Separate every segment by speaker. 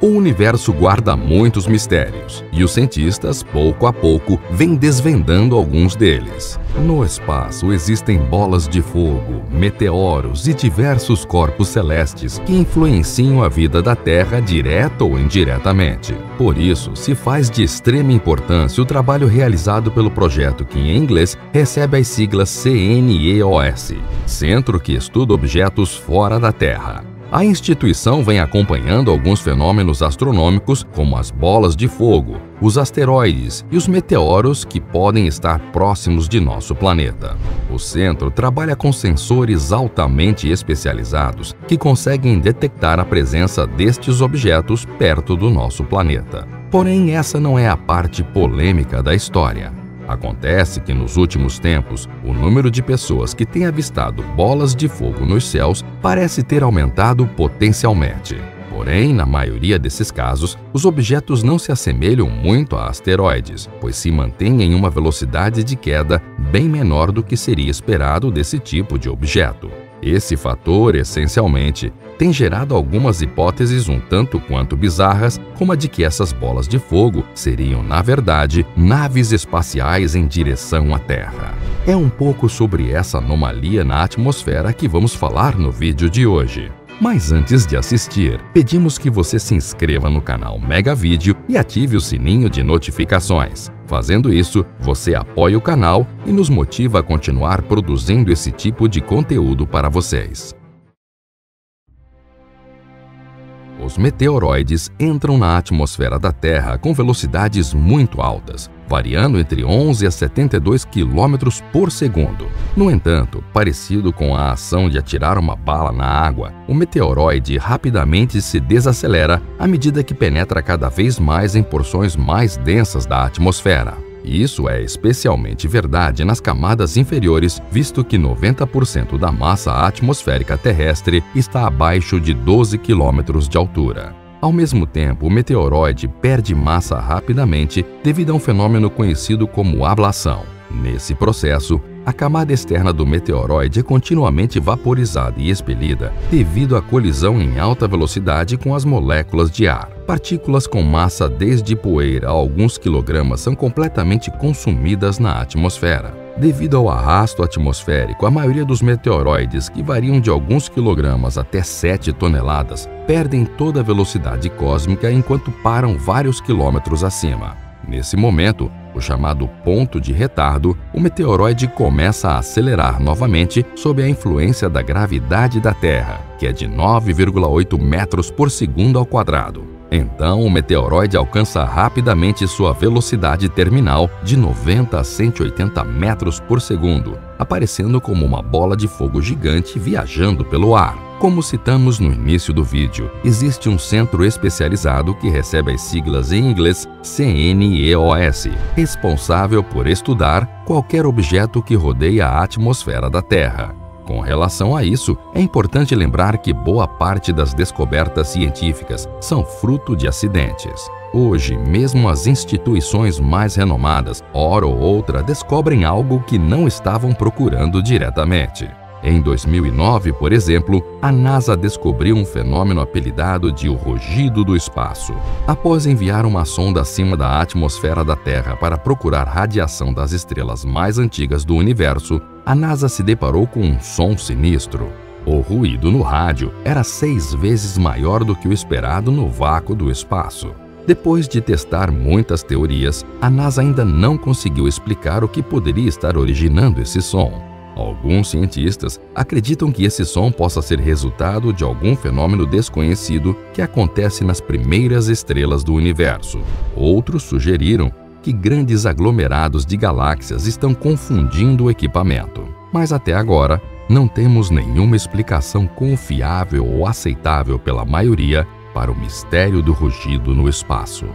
Speaker 1: O universo guarda muitos mistérios, e os cientistas, pouco a pouco, vêm desvendando alguns deles. No espaço existem bolas de fogo, meteoros e diversos corpos celestes que influenciam a vida da Terra direta ou indiretamente. Por isso, se faz de extrema importância o trabalho realizado pelo projeto que, em inglês, recebe as siglas CNEOS, Centro que Estuda Objetos Fora da Terra. A instituição vem acompanhando alguns fenômenos astronômicos, como as bolas de fogo, os asteroides e os meteoros que podem estar próximos de nosso planeta. O centro trabalha com sensores altamente especializados que conseguem detectar a presença destes objetos perto do nosso planeta. Porém, essa não é a parte polêmica da história. Acontece que nos últimos tempos, o número de pessoas que têm avistado bolas de fogo nos céus parece ter aumentado potencialmente. Porém, na maioria desses casos, os objetos não se assemelham muito a asteroides, pois se mantêm em uma velocidade de queda bem menor do que seria esperado desse tipo de objeto. Esse fator, essencialmente, tem gerado algumas hipóteses um tanto quanto bizarras, como a de que essas bolas de fogo seriam, na verdade, naves espaciais em direção à Terra. É um pouco sobre essa anomalia na atmosfera que vamos falar no vídeo de hoje. Mas antes de assistir, pedimos que você se inscreva no canal Mega Vídeo e ative o sininho de notificações. Fazendo isso, você apoia o canal e nos motiva a continuar produzindo esse tipo de conteúdo para vocês. Os meteoroides entram na atmosfera da Terra com velocidades muito altas, variando entre 11 a 72 km por segundo. No entanto, parecido com a ação de atirar uma bala na água, o meteoroide rapidamente se desacelera à medida que penetra cada vez mais em porções mais densas da atmosfera. Isso é especialmente verdade nas camadas inferiores, visto que 90% da massa atmosférica terrestre está abaixo de 12 km de altura. Ao mesmo tempo, o meteoroide perde massa rapidamente devido a um fenômeno conhecido como ablação. Nesse processo, a camada externa do meteoroide é continuamente vaporizada e expelida devido à colisão em alta velocidade com as moléculas de ar. Partículas com massa desde poeira a alguns quilogramas são completamente consumidas na atmosfera. Devido ao arrasto atmosférico, a maioria dos meteoroides, que variam de alguns quilogramas até 7 toneladas, perdem toda a velocidade cósmica enquanto param vários quilômetros acima. Nesse momento, o chamado ponto de retardo, o meteoroide começa a acelerar novamente sob a influência da gravidade da Terra, que é de 9,8 metros por segundo ao quadrado. Então, o meteoroide alcança rapidamente sua velocidade terminal de 90 a 180 metros por segundo, aparecendo como uma bola de fogo gigante viajando pelo ar. Como citamos no início do vídeo, existe um centro especializado que recebe as siglas em inglês CNEOS, responsável por estudar qualquer objeto que rodeia a atmosfera da Terra. Com relação a isso, é importante lembrar que boa parte das descobertas científicas são fruto de acidentes. Hoje, mesmo as instituições mais renomadas, hora ou outra, descobrem algo que não estavam procurando diretamente. Em 2009, por exemplo, a NASA descobriu um fenômeno apelidado de o rugido do espaço. Após enviar uma sonda acima da atmosfera da Terra para procurar radiação das estrelas mais antigas do universo, a NASA se deparou com um som sinistro. O ruído no rádio era 6 vezes maior do que o esperado no vácuo do espaço. Depois de testar muitas teorias, a NASA ainda não conseguiu explicar o que poderia estar originando esse som. Alguns cientistas acreditam que esse som possa ser resultado de algum fenômeno desconhecido que acontece nas primeiras estrelas do universo. Outros sugeriram que grandes aglomerados de galáxias estão confundindo o equipamento. Mas até agora, não temos nenhuma explicação confiável ou aceitável pela maioria para o mistério do rugido no espaço.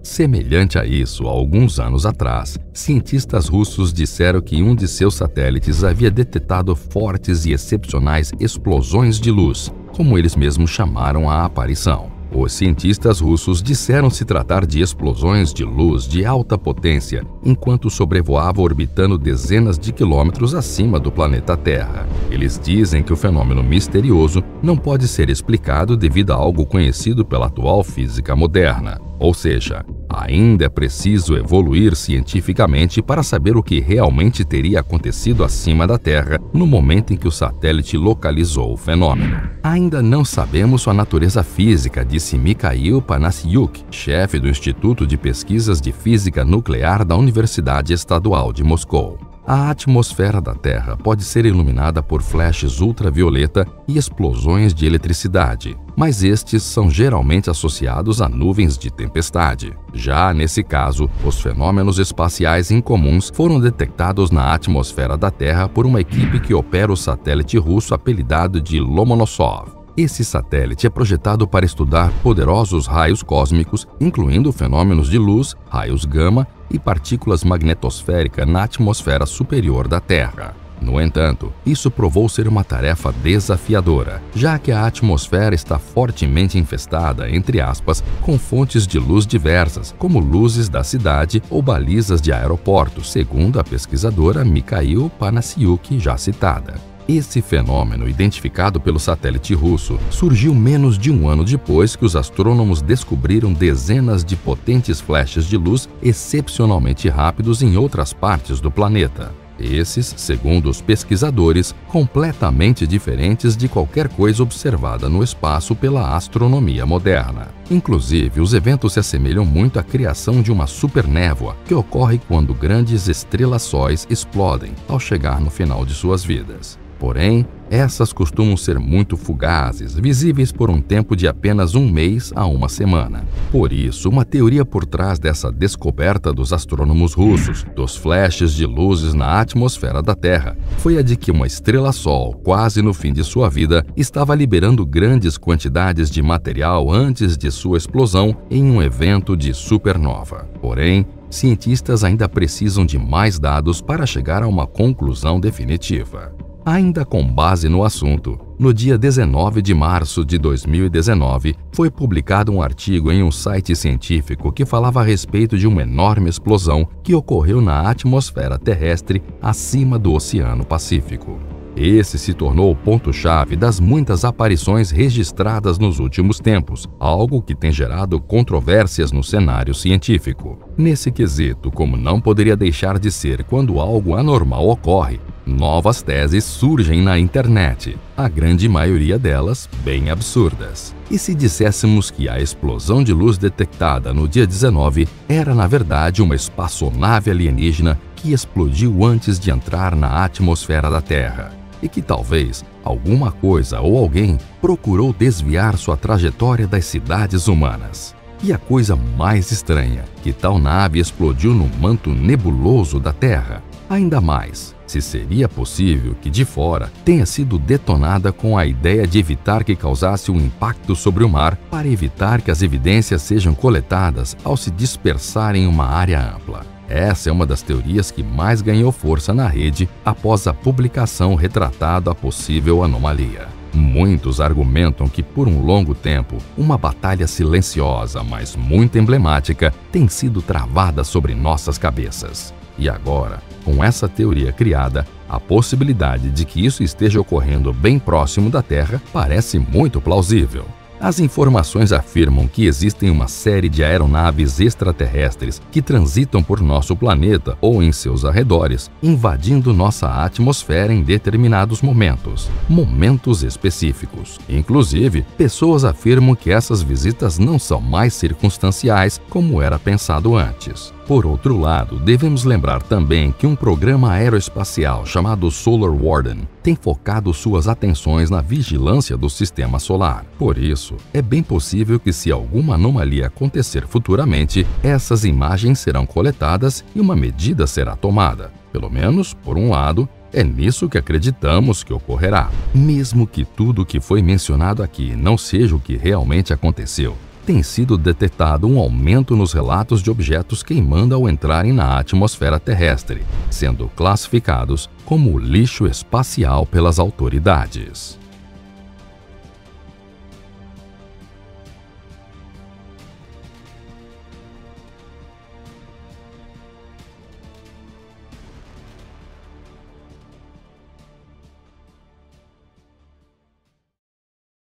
Speaker 1: Semelhante a isso, há alguns anos atrás, cientistas russos disseram que um de seus satélites havia detectado fortes e excepcionais explosões de luz, como eles mesmos chamaram a aparição. Os cientistas russos disseram se tratar de explosões de luz de alta potência, enquanto sobrevoava orbitando dezenas de quilômetros acima do planeta Terra. Eles dizem que o fenômeno misterioso não pode ser explicado devido a algo conhecido pela atual física moderna. Ou seja, ainda é preciso evoluir cientificamente para saber o que realmente teria acontecido acima da Terra no momento em que o satélite localizou o fenômeno. Ainda não sabemos sua natureza física, disse Mikhail Panasyuk, chefe do Instituto de Pesquisas de Física Nuclear da Universidade Estadual de Moscou. A atmosfera da Terra pode ser iluminada por flashes ultravioleta e explosões de eletricidade, mas estes são geralmente associados a nuvens de tempestade. Já nesse caso, os fenômenos espaciais incomuns foram detectados na atmosfera da Terra por uma equipe que opera o satélite russo apelidado de Lomonosov. Esse satélite é projetado para estudar poderosos raios cósmicos, incluindo fenômenos de luz, raios gama e partículas magnetosféricas na atmosfera superior da Terra. No entanto, isso provou ser uma tarefa desafiadora, já que a atmosfera está fortemente infestada, entre aspas, com fontes de luz diversas, como luzes da cidade ou balizas de aeroportos, segundo a pesquisadora Mikhail Panasyuk, já citada. Esse fenômeno, identificado pelo satélite russo, surgiu menos de um ano depois que os astrônomos descobriram dezenas de potentes flashes de luz excepcionalmente rápidos em outras partes do planeta. Esses, segundo os pesquisadores, completamente diferentes de qualquer coisa observada no espaço pela astronomia moderna. Inclusive, os eventos se assemelham muito à criação de uma supernévoa, que ocorre quando grandes estrelas-sóis explodem ao chegar no final de suas vidas. Porém, essas costumam ser muito fugazes, visíveis por um tempo de apenas um mês a uma semana. Por isso, uma teoria por trás dessa descoberta dos astrônomos russos, dos flashes de luzes na atmosfera da Terra, foi a de que uma estrela-sol, quase no fim de sua vida, estava liberando grandes quantidades de material antes de sua explosão em um evento de supernova. Porém, cientistas ainda precisam de mais dados para chegar a uma conclusão definitiva. Ainda com base no assunto, no dia 19 de março de 2019, foi publicado um artigo em um site científico que falava a respeito de uma enorme explosão que ocorreu na atmosfera terrestre acima do Oceano Pacífico. Esse se tornou o ponto-chave das muitas aparições registradas nos últimos tempos, algo que tem gerado controvérsias no cenário científico. Nesse quesito, como não poderia deixar de ser quando algo anormal ocorre, novas teses surgem na internet, a grande maioria delas bem absurdas. E se disséssemos que a explosão de luz detectada no dia 19 era na verdade uma espaçonave alienígena que explodiu antes de entrar na atmosfera da Terra? E que talvez alguma coisa ou alguém procurou desviar sua trajetória das cidades humanas. E a coisa mais estranha, que tal nave explodiu no manto nebuloso da Terra. Ainda mais, se seria possível que de fora tenha sido detonada com a ideia de evitar que causasse um impacto sobre o mar para evitar que as evidências sejam coletadas ao se dispersar em uma área ampla. Essa é uma das teorias que mais ganhou força na rede após a publicação retratando a possível anomalia. Muitos argumentam que, por um longo tempo, uma batalha silenciosa, mas muito emblemática, tem sido travada sobre nossas cabeças. E agora, com essa teoria criada, a possibilidade de que isso esteja ocorrendo bem próximo da Terra parece muito plausível. As informações afirmam que existem uma série de aeronaves extraterrestres que transitam por nosso planeta ou em seus arredores, invadindo nossa atmosfera em determinados momentos específicos. Inclusive, pessoas afirmam que essas visitas não são mais circunstanciais como era pensado antes. Por outro lado, devemos lembrar também que um programa aeroespacial chamado Solar Warden tem focado suas atenções na vigilância do sistema solar. Por isso, é bem possível que, se alguma anomalia acontecer futuramente, essas imagens serão coletadas e uma medida será tomada. Pelo menos, por um lado, é nisso que acreditamos que ocorrerá. Mesmo que tudo o que foi mencionado aqui não seja o que realmente aconteceu, tem sido detectado um aumento nos relatos de objetos queimando ao entrarem na atmosfera terrestre, sendo classificados como lixo espacial pelas autoridades.